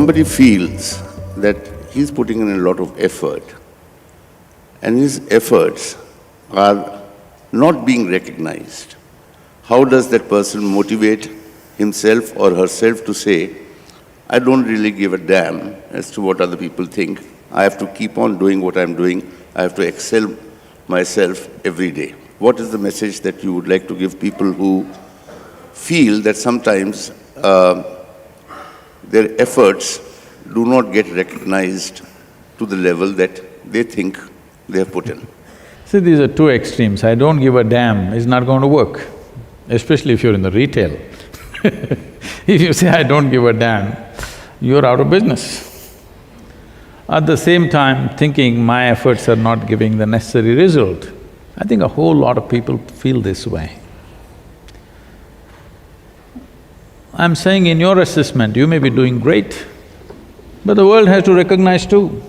somebody feels that he's putting in a lot of effort and his efforts are not being recognized, how does that person motivate himself or herself to say, I don't really give a damn as to what other people think. I have to keep on doing what I'm doing. I have to excel myself every day. What is the message that you would like to give people who feel that sometimes their efforts do not get recognized to the level that they think they have put in? See, these are two extremes. I don't give a damn is not going to work, especially if you're in the retail. If you say, I don't give a damn, you're out of business. At the same time, thinking my efforts are not giving the necessary result, I think a whole lot of people feel this way. I'm saying in your assessment, you may be doing great, but the world has to recognize too.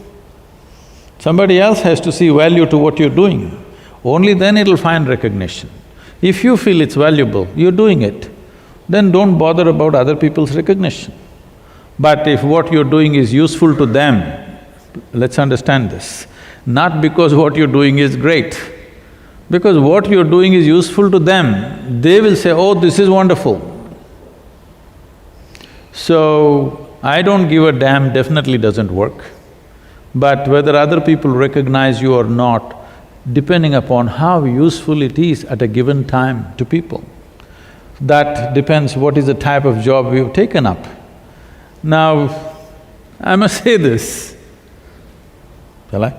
Somebody else has to see value to what you're doing. Only then it'll find recognition. If you feel it's valuable, you're doing it, then don't bother about other people's recognition. But if what you're doing is useful to them, let's understand this, not because what you're doing is great, because what you're doing is useful to them, they will say, oh, this is wonderful. So, I don't give a damn definitely doesn't work. But whether other people recognize you or not, depending upon how useful it is at a given time to people, that depends what is the type of job we've taken up. Now, I must say this, shall I?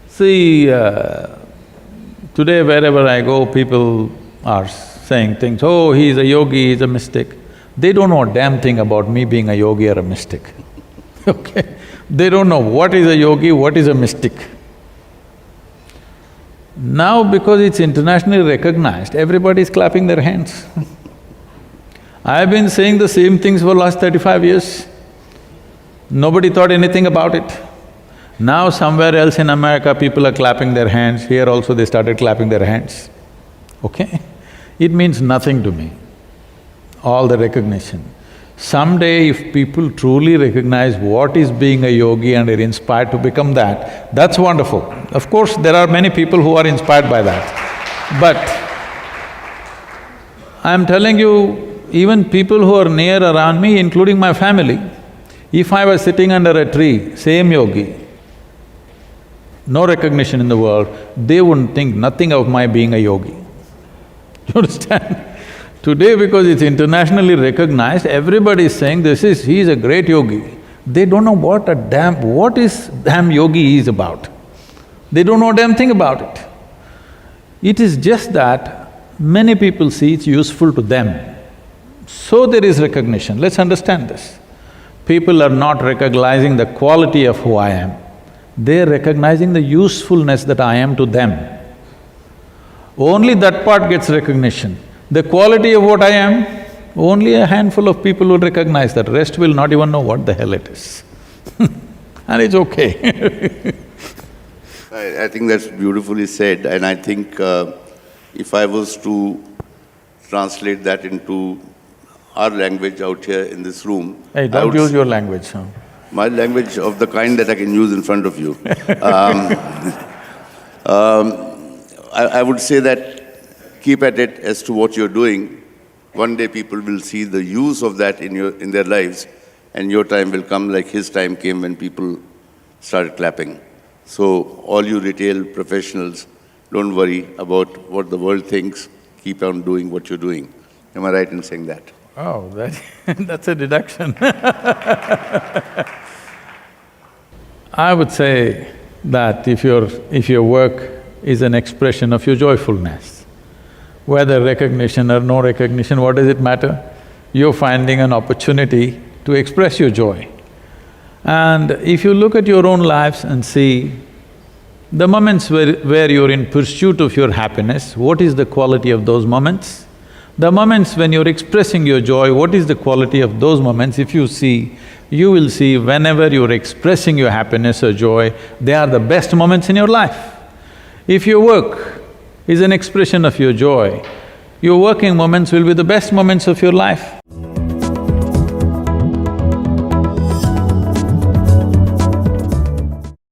See, today wherever I go, people are saying things, oh, he's a yogi, he's a mystic. They don't know a damn thing about me being a yogi or a mystic, okay? They don't know what is a yogi, what is a mystic. Now because it's internationally recognized, everybody is clapping their hands. I've been saying the same things for last 35 years. Nobody thought anything about it. Now somewhere else in America, people are clapping their hands, here also they started clapping their hands, okay? It means nothing to me, all the recognition. Someday if people truly recognize what is being a yogi and are inspired to become that, that's wonderful. Of course, there are many people who are inspired by that. But I'm telling you, even people who are near around me, including my family, if I was sitting under a tree, same yogi, no recognition in the world, they wouldn't think nothing of my being a yogi. You understand? Today because it's internationally recognized, everybody is saying he's a great yogi. They don't know what is damn yogi is about. They don't know a damn thing about it. It is just that many people see it's useful to them, so there is recognition. Let's understand this. People are not recognizing the quality of who I am, they're recognizing the usefulness that I am to them. Only that part gets recognition. The quality of what I am, only a handful of people will recognize that, rest will not even know what the hell it is and it's okay. I think that's beautifully said, and I think if I was to translate that into our language out here in this room… Hey, don't use your language, huh? My language of the kind that I can use in front of you. I would say that keep at it as to what you're doing. One day people will see the use of that in their lives, and your time will come like his time came when people started clapping. So all you retail professionals, don't worry about what the world thinks, keep on doing what you're doing. Am I right in saying that? Oh, that's a deduction. I would say that if your work is an expression of your joyfulness, whether recognition or no recognition, what does it matter? You're finding an opportunity to express your joy. And if you look at your own lives and see the moments where you're in pursuit of your happiness, what is the quality of those moments? The moments when you're expressing your joy, what is the quality of those moments? If you see, you will see whenever you're expressing your happiness or joy, they are the best moments in your life. If your work is an expression of your joy, your working moments will be the best moments of your life.